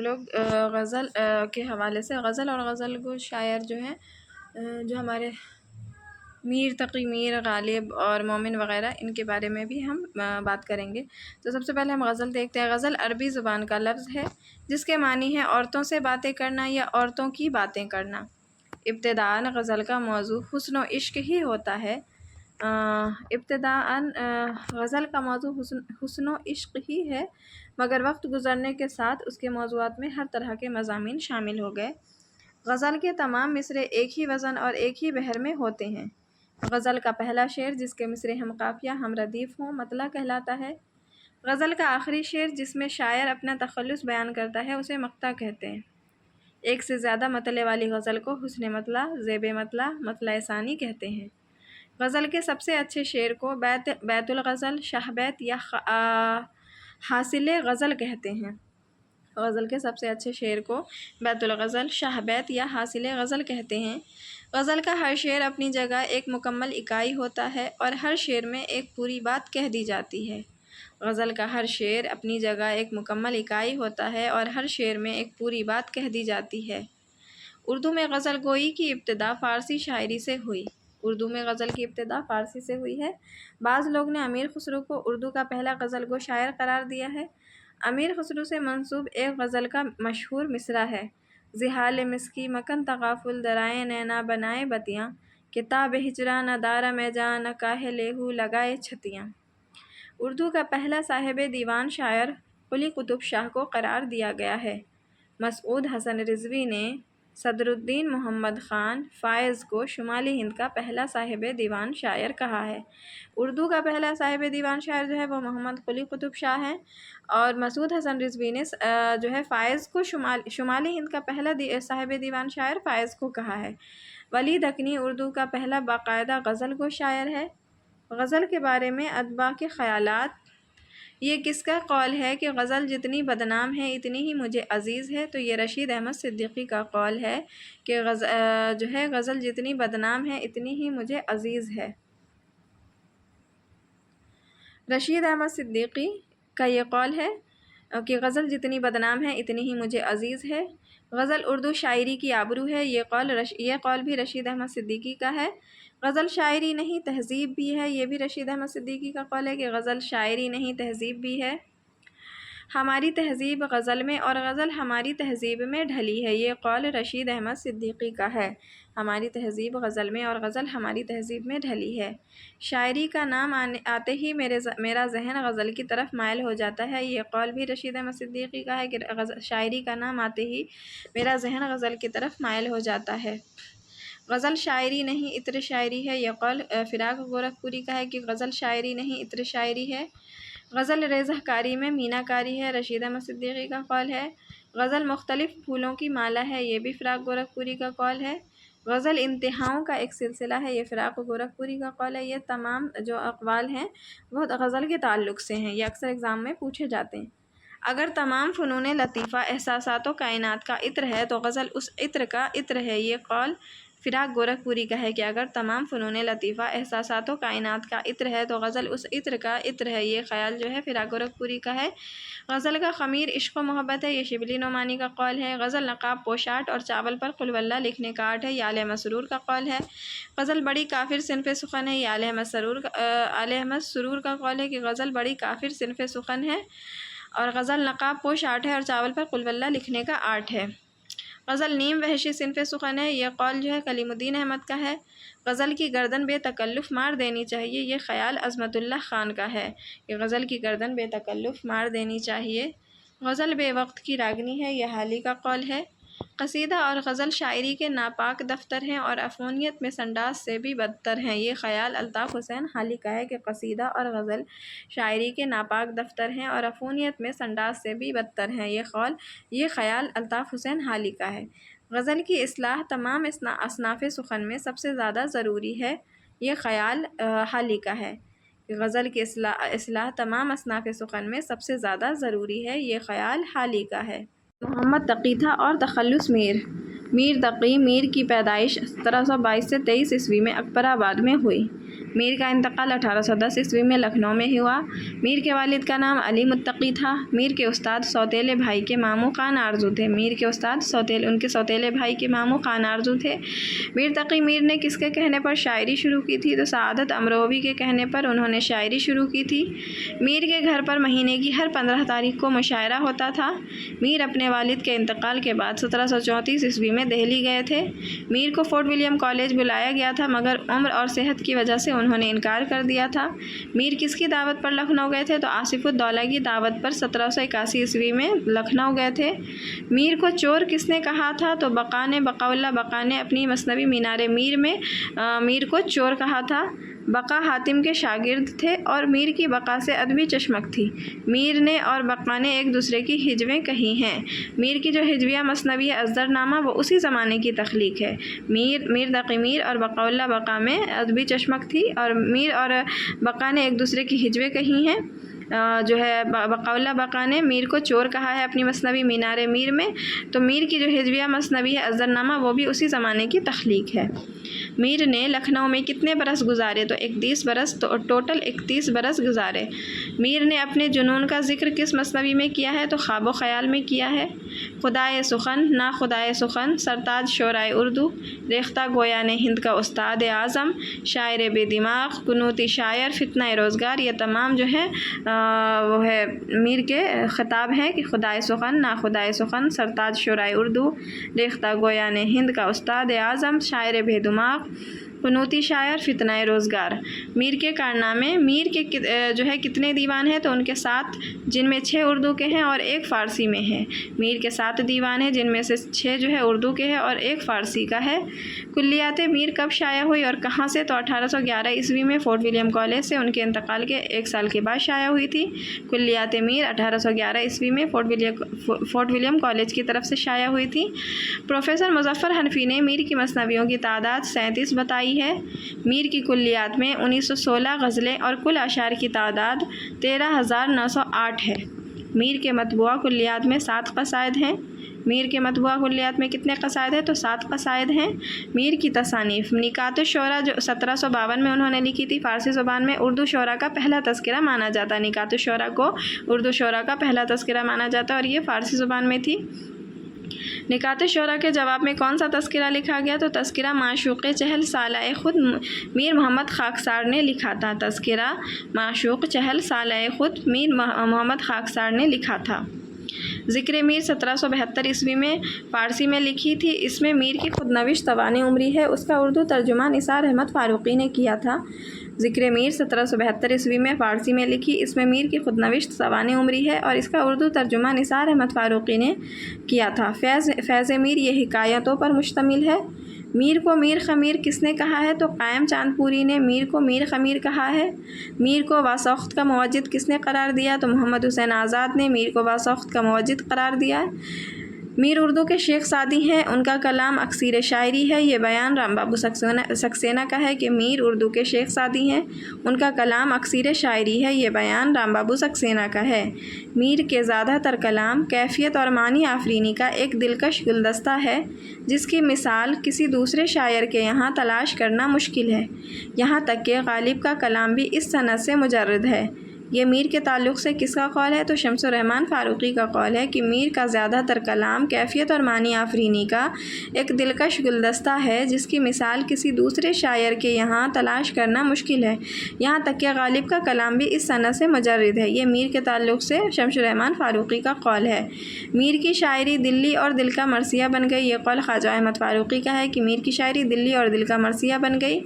لوگ غزل کے حوالے سے غزل اور غزل گو شاعر جو ہیں جو ہمارے میر تقی، میر غالب اور مومن وغیرہ، ان کے بارے میں بھی ہم بات کریں گے۔ تو سب سے پہلے ہم غزل دیکھتے ہیں۔ غزل عربی زبان کا لفظ ہے جس کے معنی ہے عورتوں سے باتیں کرنا یا عورتوں کی باتیں کرنا۔ ابتداءً غزل کا موضوع حسن و عشق ہی ہوتا ہے۔ غزل کا موضوع حسن و عشق ہی ہے، مگر وقت گزرنے کے ساتھ اس کے موضوعات میں ہر طرح کے مضامین شامل ہو گئے۔ غزل کے تمام مصرعے ایک ہی وزن اور ایک ہی بحر میں ہوتے ہیں۔ غزل کا پہلا شعر جس کے مصرعے ہم قافیہ ہم ردیف ہوں مطلع کہلاتا ہے۔ غزل کا آخری شعر جس میں شاعر اپنا تخلص بیان کرتا ہے اسے مقطع کہتے ہیں۔ ایک سے زیادہ مطلع والی غزل کو حسن مطلع، زیب مطلع، مطلع ثانی کہتے ہیں۔ غزل کے سب سے اچھے شعر کو بیت الغزل، شاہ بیت یا حاصل غزل کہتے ہیں۔ غزل کے سب سے اچھے شعر کو بیت الغزل، شاہ بیت یا حاصل غزل کہتے ہیں۔ غزل کا ہر شعر اپنی جگہ ایک مکمل اکائی ہوتا ہے اور ہر شعر میں ایک پوری بات کہہ دی جاتی ہے۔ غزل کا ہر شعر اپنی جگہ ایک مکمل اکائی ہوتا ہے اور ہر شعر میں ایک پوری بات کہہ دی جاتی ہے۔ اردو میں غزل گوئی کی ابتدا فارسی شاعری سے ہوئی۔ اردو میں غزل کی ابتدا فارسی سے ہوئی ہے۔ بعض لوگ نے امیر خسرو کو اردو کا پہلا غزل گو شاعر قرار دیا ہے۔ امیر خسرو سے منسوب ایک غزل کا مشہور مصرع ہے: زحال مسکی مکن تغافل درائے نینا بنائے بتیاں، کتاب ہجراں نہ دارا میں جاں نہ کاہ لیہو لگائے چھتیاں۔ اردو کا پہلا صاحب دیوان شاعر قلی قطب شاہ کو قرار دیا گیا ہے۔ مسعود حسن رضوی نے صدر الدین محمد خان فائز کو شمالی ہند کا پہلا صاحب دیوان شاعر کہا ہے۔ اردو کا پہلا صاحب دیوان شاعر جو ہے وہ محمد قلی قطب شاہ ہیں، اور مسعود حسن رضوی نے جو ہے فائز کو شمالی ہند کا پہلا صاحب دیوان شاعر فائز کو کہا ہے۔ ولید اکنی اردو کا پہلا باقاعدہ غزل گو شاعر ہے۔ غزل کے بارے میں ادبا کے خیالات: یہ کس کا قول ہے کہ غزل جتنی بدنام ہے اتنی ہی مجھے عزیز ہے؟ تو یہ رشید احمد صدیقی کا قول ہے کہ غزل جتنی بدنام ہے اتنی ہی مجھے عزیز ہے۔ رشید احمد صدیقی کا یہ قول ہے کہ غزل جتنی بدنام ہے اتنی ہی مجھے عزیز ہے۔ غزل اردو شاعری کی آبرو ہے، یہ قول بھی رشید احمد صدیقی کا ہے۔ غزل شاعری نہیں تہذیب بھی ہے، یہ بھی رشید احمد صدیقی کا قول ہے کہ غزل شاعری نہیں تہذیب بھی ہے۔ ہماری تہذیب غزل میں اور غزل ہماری تہذیب میں ڈھلی ہے، یہ قول رشید احمد صدیقی کا ہے۔ ہماری تہذیب غزل میں اور غزل ہماری تہذیب میں ڈھلی ہے۔ شاعری کا نام آتے ہی میرا ذہن غزل کی طرف مائل ہو جاتا ہے، یہ قول بھی رشید احمد صدیقی کا ہے کہ شاعری کا نام آتے ہی میرا ذہن غزل کی طرف مائل ہو جاتا ہے۔ غزل شاعری نہیں عطر شاعری ہے، یہ قول فراق گورکھپوری کا ہے کہ غزل شاعری نہیں عطر شاعری ہے۔ غزل ریزہ کاری میں مینا کاری ہے، رشید احمد صدیقی کا قول ہے۔ غزل مختلف پھولوں کی مالا ہے، یہ بھی فراق گورکھپوری کا قول ہے۔ غزل انتہاؤں کا ایک سلسلہ ہے، یہ فراق گورکھپوری کا قول ہے۔ یہ تمام جو اقوال ہیں وہ غزل کے تعلق سے ہیں، یہ اکثر ایگزام میں پوچھے جاتے ہیں۔ اگر تمام فنون لطیفہ احساسات و کائنات کا عطر ہے تو غزل اس عطر کا عطر ہے، یہ قول فراق گورکھپوری کا ہے کہ اگر تمام فنون لطیفہ احساسات و کائنات کا عطر ہے تو غزل اس عطر کا عطر ہے، یہ خیال جو ہے فراق گورکھپوری کا ہے۔ غزل کا خمیر عشق و محبت ہے، یہ شبلی نعمانی کا قول ہے۔ غزل نقاب پوشاٹ اور چاول پر قل واللہ لکھنے کا آرٹ ہے، یہ آل احمد سرور کا قول ہے۔ غزل بڑی کافر صنف سخن ہے، یہ آل احمد سرور کا قول ہے کہ غزل بڑی کافر صنف سخن ہے، اور غزل نقاب پوش آرٹ ہے اور چاول پر قل واللہ لکھنے کا آرٹ ہے۔ غزل نیم وحشی صنف سخن ہے، یہ قول جو ہے کلیم الدین احمد کا ہے۔ غزل کی گردن بے تکلف مار دینی چاہیے، یہ خیال عظمت اللہ خان کا ہے کہ غزل کی گردن بے تکلف مار دینی چاہیے۔ غزل بے وقت کی راگنی ہے، یہ حالی کا قول ہے۔ قصیدہ اور غزل شاعری کے ناپاک دفتر ہیں اور عفونیت میں سنڈاس سے بھی بدتر ہیں، یہ خیال الطاف حسین حالی کا ہے کہ قصیدہ اور غزل شاعری کے ناپاک دفتر ہیں اور عفونیت میں سنڈاس سے بھی بدتر ہیں، یہ خیال الطاف حسین حالی کا ہے۔ غزل کی اصلاح تمام اصناف سخن میں سب سے زیادہ ضروری ہے، یہ خیال حالی کا ہے کہ غزل کی اصلاح تمام اصناف سخن میں سب سے زیادہ ضروری ہے، یہ خیال حالی کا ہے۔ محمد تقی تھا اور تخلص میر تقی میر کی پیدائش 1722 سے 23 عیسوی میں اکبر آباد میں ہوئی۔ میر کا انتقال 1810 عیسوی میں لکھنؤ میں ہوا۔ میر کے والد کا نام علی متقی تھا۔ میر کے استاد سوتیلے بھائی کے ماموں خان آرزو تھے۔ میر کے استاد ان کے سوتیلے بھائی کے ماموں خان آرزو تھے۔ میر تقی میر نے کس کے کہنے پر شاعری شروع کی تھی؟ تو سعادت امروی کے کہنے پر انہوں نے شاعری شروع کی تھی۔ میر کے گھر پر مہینے کی ہر 15 تاریخ کو مشاعرہ ہوتا تھا۔ میر اپنے والد کے انتقال کے بعد 1734 عیسوی میں دہلی گئے تھے۔ میر کو فورٹ ولیم کالج بلایا گیا تھا مگر عمر اور صحت کی وجہ سے انہوں نے انکار کر دیا تھا۔ میر کس کی دعوت پر لکھنؤ گئے تھے؟ تو آصف الدولہ کی دعوت پر 1781 عیسوی میں لکھنؤ گئے تھے۔ میر کو چور کس نے کہا تھا؟ تو بقا نے، بقاءاللہ بقا نے اپنی مثنوی مینار میر میں میر کو چور کہا تھا۔ بقا حاتم کے شاگرد تھے اور میر کی بقا سے ادبی چشمک تھی۔ میر نے اور بقا نے ایک دوسرے کی ہجویں کہی ہیں۔ میر کی جو ہجویہ مثنوی ہے ازدر نامہ وہ اسی زمانے کی تخلیق ہے۔ میر تقی میر اور بقاءاللہ بقا میں ادبی چشمک تھی اور میر اور بقا نے ایک دوسرے کی ہجویں کہی ہیں۔ جو ہے بقاءاللہ بقا نے میر کو چور کہا ہے اپنی مثنوی مینار میر میں، تو میر کی جو ہجویہ مثنوی ہے ازدر نامہ وہ بھی اسی زمانے کی تخلیق ہے۔ میر نے لکھنؤ میں کتنے برس گزارے؟ تو 31 برس، تو ٹوٹل 31 برس گزارے۔ میر نے اپنے جنون کا ذکر کس مثنوی میں کیا ہے؟ تو خواب و خیال میں کیا ہے۔ خدائے سخن، نا خدائے سخن، سرتاج شعرائے اردو، ریختہ گویان ہند کا استاد اعظم، شاعر بے دماغ، قنوتی شاعر، فتنہ روزگار، یہ تمام جو ہے وہ ہے میر کے خطاب ہیں کہ خدائے سخن، نا خدائے سخن، سرتاج شعرائے اردو، ریختہ گویان ہند کا استاد اعظم، شاعر بے دماغ، قنوتی شاعر، فتنہ روزگار۔ میر کے کارنامے، میر کے جو ہے کتنے دیوان ہیں؟ تو ان کے 7، جن میں 6 اردو کے ہیں اور 1 فارسی میں ہے۔ میر کے 7 دیوان ہیں جن میں سے 6 جو ہے اردو کے ہیں اور 1 فارسی کا ہے۔ کلیات میر کب شائع ہوئی اور کہاں سے؟ تو 1811 عیسوی میں فورٹ ولیم کالج سے ان کے انتقال کے 1 سال کے بعد شائع ہوئی تھی۔ کلیات میر 1811 عیسوی میں فورٹ ولیم کالج کی طرف سے شائع ہوئی تھی۔ پروفیسر مظفر حنفی نے میر کی مثنویوں کی تعداد 37 بتائی ہے۔ میر کی کلیات میں 1916 غزلیں اور کل اشعار کی تعداد 13,908 ہے۔ میر کے مطبوعہ کلیات میں 7 قصائد ہیں۔ میر کے مطبوعہ کلیات میں کتنے قصائد ہیں؟ تو 7 قصائد ہیں۔ میر کی تصانیف، نکات الشعراء جو 1752 میں انہوں نے لکھی تھی فارسی زبان میں، اردو شعراء کا پہلا تذکرہ مانا جاتا ہے۔ نکات الشعراء کو اردو شعراء کا پہلا تذکرہ مانا جاتا ہے اور یہ فارسی زبان میں تھی۔ نکات الشعراء کے جواب میں کون سا تذکرہ لکھا گیا؟ تو تذکرہ معشوق چہل سالہ خود میر محمد خاکسار نے لکھا تھا۔ تذکرہ معشوق چہل سالہ خود میر محمد خاکسار نے لکھا تھا۔ ذکر میر 1772 عیسوی میں فارسی میں لکھی تھی۔ اس میں میر کی خود نوشت توان عمری ہے، اس کا اردو ترجمہ نثار احمد فاروقی نے کیا تھا۔ ذکر میر 1772 عیسوی میں فارسی میں لکھی، اس میں میر کی خود نوشت توان عمری ہے اور اس کا اردو ترجمہ نثار احمد فاروقی نے کیا تھا۔ فیض میر یہ حکایتوں پر مشتمل ہے۔ میر کو میر خمیر کس نے کہا ہے؟ تو قائم چاند پوری نے میر کو میر خمیر کہا ہے۔ میر کو واسوخت کا موجد کس نے قرار دیا؟ تو محمد حسین آزاد نے میر کو واسوخت کا موجد قرار دیا ہے۔ میر اردو کے شیخ سعدی ہیں، ان کا کلام اکثیر شاعری ہے۔ یہ بیان رام بابو سکسینہ کا ہے کہ میر اردو کے شیخ سعدی ہیں، ان کا کلام اکثیر شاعری ہے۔ یہ بیان رام بابو سکسینہ کا ہے۔ میر کے زیادہ تر کلام کیفیت اور معنی آفرینی کا ایک دلکش گلدستہ ہے جس کی مثال کسی دوسرے شاعر کے یہاں تلاش کرنا مشکل ہے، یہاں تک کہ غالب کا کلام بھی اس صنعت سے مجرد ہے۔ یہ میر کے تعلق سے کس کا قول ہے؟ تو شمس الرحمن فاروقی کا قول ہے کہ میر کا زیادہ تر کلام کیفیت اور معنی آفرینی کا ایک دلکش گلدستہ ہے جس کی مثال کسی دوسرے شاعر کے یہاں تلاش کرنا مشکل ہے، یہاں تک کہ غالب کا کلام بھی اس صنعت سے مجرد ہے۔ یہ میر کے تعلق سے شمس الرحمن فاروقی کا قول ہے۔ میر کی شاعری دلی اور دل کا مرثیہ بن گئی، یہ قول خواجہ احمد فاروقی کا ہے کہ میر کی شاعری دلی اور دل کا مرثیہ بن گئی۔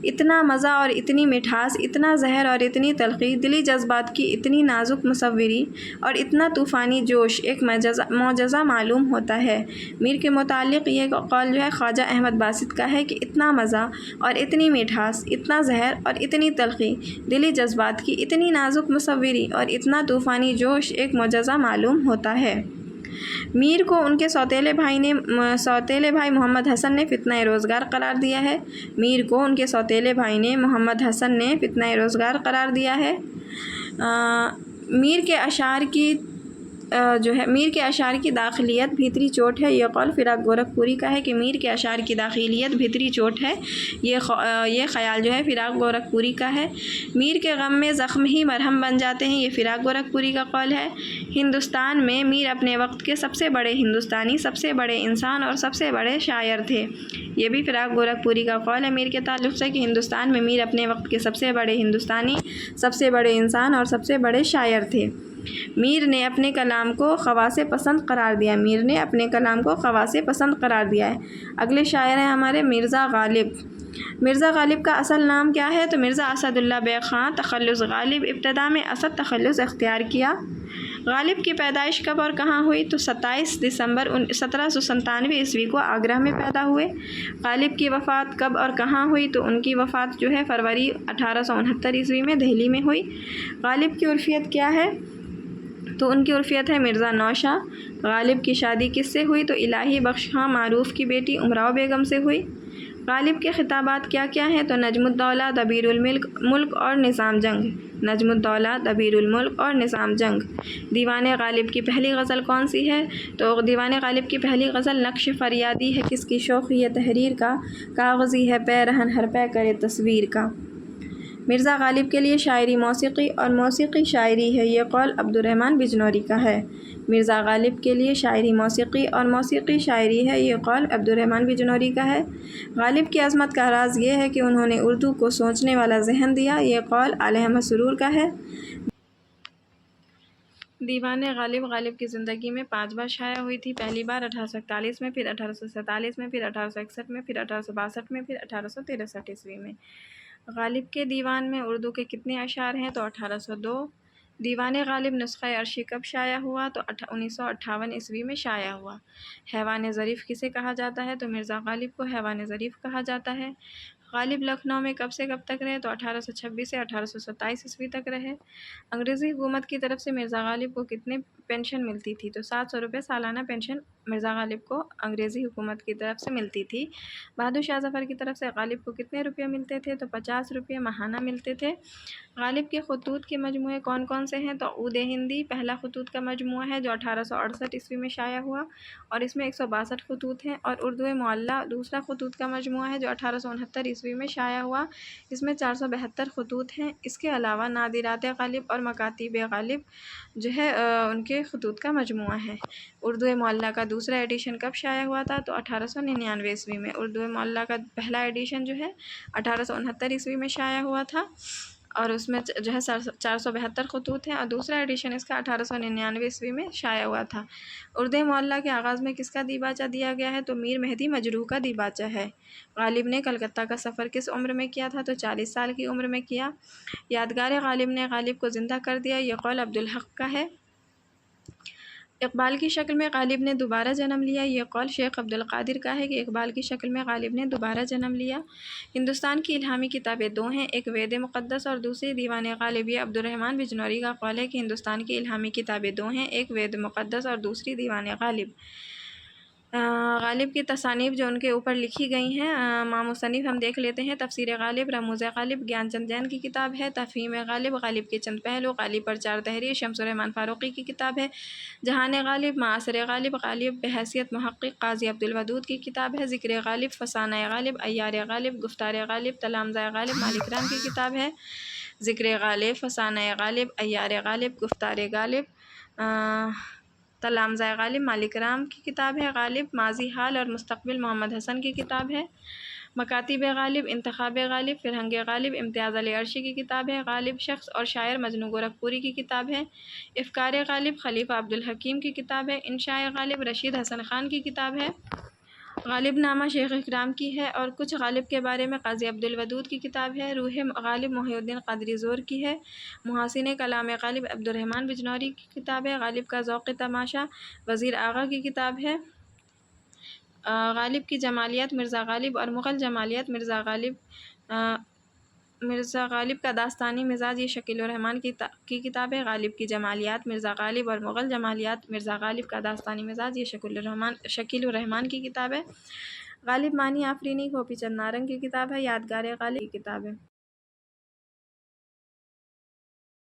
اتنا مزہ اور اتنی مٹھاس، اتنا زہر اور اتنی تلخی، دلی جذبات کی اتنی نازک مصوری اور اتنا طوفانی جوش ایک معجزہ معلوم ہوتا ہے۔ میر کے متعلق یہ قول جو ہے خواجہ احمد باسط کا ہے کہ اتنا مزہ اور اتنی مٹھاس، اتنا زہر اور اتنی تلخی، دلی جذبات کی اتنی نازک مصوری اور اتنا طوفانی جوش ایک معجزہ معلوم ہوتا ہے۔ میر کو ان کے سوتیلے بھائی محمد حسن نے فتنہ روزگار قرار دیا ہے۔ میر کو ان کے سوتیلے بھائی نے محمد حسن نے فتنہ روزگار قرار دیا ہے۔ میر کے اشعار کی جو ہے میر کے اشعار کی داخلیت بھیتری چوٹ ہے، یہ قول فراق گورکھپوری کا ہے کہ میر کے اشعار کی داخلیت بھیتری چوٹ ہے، یہ خیال جو ہے فراق گورکھپوری کا ہے۔ میر کے غم میں زخم ہی مرہم بن جاتے ہیں، یہ فراق گورکھپوری کا قول ہے۔ ہندوستان میں میر اپنے وقت کے سب سے بڑے ہندوستانی، سب سے بڑے انسان اور سب سے بڑے شاعر تھے، یہ بھی فراق گورکھپوری کا قول ہے میر کے تعلق سے کہ ہندوستان میں میر اپنے وقت کے سب سے بڑے ہندوستانی، سب سے بڑے انسان اور سب سے بڑے شاعر تھے۔ میر نے اپنے کلام کو خواص پسند قرار دیا، میر نے اپنے کلام کو خواص پسند قرار دیا ہے۔ اگلے شاعر ہیں ہمارے مرزا غالب۔ مرزا غالب کا اصل نام کیا ہے؟ تو مرزا اسد اللہ بیگ خان تخلص غالب، ابتدا میں اسد تخلص اختیار کیا۔ غالب کی پیدائش کب اور کہاں ہوئی؟ تو 27 دسمبر 1797 عیسوی کو آگرہ میں پیدا ہوئے۔ غالب کی وفات کب اور کہاں ہوئی؟ تو ان کی وفات جو ہے فروری 1869 عیسوی میں دہلی میں ہوئی۔ غالب کی عرفیت کیا ہے؟ تو ان کی عرفیت ہے مرزا نوشہ۔ غالب کی شادی کس سے ہوئی؟ تو الہی بخش خاں معروف کی بیٹی امراؤ بیگم سے ہوئی۔ غالب کے خطابات کیا کیا ہیں؟ تو نجم الدولہ، دبیر الملک اور نظام جنگ، نجم الدولہ، دبیر الملک اور نظام جنگ۔ دیوان غالب کی پہلی غزل کون سی ہے؟ تو دیوان غالب کی پہلی غزل نقش فریادی ہے، کس کی شوخی ہے تحریر کا، کاغذی ہے پے رہن ہر پے کرے تصویر کا۔ مرزا غالب کے لیے شاعری موسیقی اور موسیقی شاعری ہے، یہ قول عبد الرحمن بجنوری کا ہے۔ مرزا غالب کے لیے شاعری موسیقی اور موسیقی شاعری ہے، یہ قول عبد الرحمن بجنوری کا ہے۔ غالب کی عظمت کا راز یہ ہے کہ انہوں نے اردو کو سوچنے والا ذہن دیا، یہ قول آل احمد سرور کا ہے۔ دیوان غالب غالب کی زندگی میں 5 بار شائع ہوئی تھی، پہلی بار 1841 میں، پھر 1847 میں، پھر 1861 میں، پھر 1862 میں، پھر 1863 عیسوی میں۔ غالب کے دیوان میں اردو کے کتنے اشعار ہیں؟ تو 1802۔ دیوان غالب نسخہ عرشی کب شائع ہوا؟ تو 1958 عیسوی میں شائع ہوا۔ حیوان ظریف کسے کہا جاتا ہے؟ تو مرزا غالب کو حیوان ظریف کہا جاتا ہے۔ غالب لکھنؤ میں کب سے کب تک رہے؟ تو 1826 سے 1827 عیسوی تک رہے۔ انگریزی حکومت کی طرف سے مرزا غالب کو کتنے پینشن ملتی تھی؟ تو 700 روپے سالانہ پینشن مرزا غالب کو انگریزی حکومت کی طرف سے ملتی تھی۔ بہادر شاہ ظفر کی طرف سے غالب کو کتنے روپے ملتے تھے؟ تو 50 روپے ماہانہ ملتے تھے۔ غالب کے خطوط کے مجموعے کون کون سے ہیں؟ تو عود ہندی پہلا خطوط کا مجموعہ ہے جو 1868 عیسوی میں شائع ہوا اور اس میں 162 خطوط ہیں، اور اردو معلیٰ دوسرا خطوط کا مجموعہ ہے جو 1869 عیسوی میں شائع ہوا، اس میں 472 خطوط ہیں۔ اس کے علاوہ نادرات غالب اور مکاتیب غالب جو ہے ان کے خطوط کا مجموعہ ہے۔ اردو معلیٰ کا دوسرا ایڈیشن کب شائع ہوا تھا؟ تو 1899 عیسوی میں۔ اردو معلیٰ کا پہلا ایڈیشن جو ہے 1869 عیسوی میں شائع ہوا تھا اور اس میں جو ہے 472 خطوط ہیں، اور دوسرا ایڈیشن اس کا 1899 عیسوی میں شائع ہوا تھا۔ اردو معلیٰ کے آغاز میں کس کا دیباچہ دیا گیا ہے؟ تو میر مہدی مجروح کا دیباچہ ہے۔ غالب نے کلکتہ کا سفر کس عمر میں کیا تھا؟ تو 40 سال کی عمر میں کیا۔ یادگار غالب نے غالب کو زندہ کر دیا، یہ قول عبدالحق کا ہے۔ اقبال کی شکل میں غالب نے دوبارہ جنم لیا، یہ قول شیخ عبدالقادر کا ہے کہ اقبال کی شکل میں غالب نے دوبارہ جنم لیا۔ ہندوستان کی الہامی کتابیں 2 ہیں، ایک وید مقدس اور دوسری دیوان غالب۔ یہ عبد الرحمن بجنوری کا قول ہے کہ ہندوستان کی الہامی کتابیں 2 ہیں، ایک وید مقدس اور دوسری دیوان غالب۔ غالب کی تصانیف جو ان کے اوپر لکھی گئی ہیں، مصنف ہم دیکھ لیتے ہیں۔ تفسیر غالب، رموز غالب گیان چند جین کی کتاب ہے۔ تفہیم غالب، غالب کے چند پہلو، غالب پر 4 تحریر، شمس الرحمن فاروقی کی کتاب ہے۔ جہان غالب، معاصر غالب، غالب بحیثیت محقق قاضی عبدالودود کی کتاب ہے۔ ذکر غالب، فسانہ غالب، عیار غالب، گفتار غالب، تلامذہ غالب مالک رام کی کتاب ہے۔ ذکر غالب، فسانہ غالب، عیار غالب، گفتار غالب، تلامذہ غالب مالک رام کی کتاب ہے۔ غالب ماضی، حال اور مستقبل محمد حسن کی کتاب ہے۔ مکاتیب غالب، انتخاب غالب، فرہنگ غالب امتیاز علی عرشی کی کتاب ہے۔ غالب شخص اور شاعر مجنوں گورکھپوری کی کتاب ہے۔ افکار غالب خلیفہ عبدالحکیم کی کتاب ہے۔ انشاء غالب رشید حسن خان کی کتاب ہے۔ غالب نامہ شیخ اکرام کی ہے، اور کچھ غالب کے بارے میں قاضی عبدالودود کی کتاب ہے۔ روح غالب محی الدین قادری زور کی ہے۔ محاسن کلام غالب عبد الرحمن بجنوری کی کتاب ہے۔ غالب کا ذوق تماشا وزیر آغا کی کتاب ہے۔ غالب کی جمالیات مرزا غالب اور مغل جمالیات مرزا غالب۔ مرزا غالب کا داستانی مزاج یہ شکیل الرحمن کی کتاب ہے۔ غالب کی جمالیات مرزا غالب اور مغل جمالیات مرزا غالب کا داستانی مزاج یہ شکیل الرحمن کی کتاب ہے۔ غالب معنی آفرینی گوپی چند نارنگ کی کتاب ہے۔ یادگار غالب کی کتاب ہے۔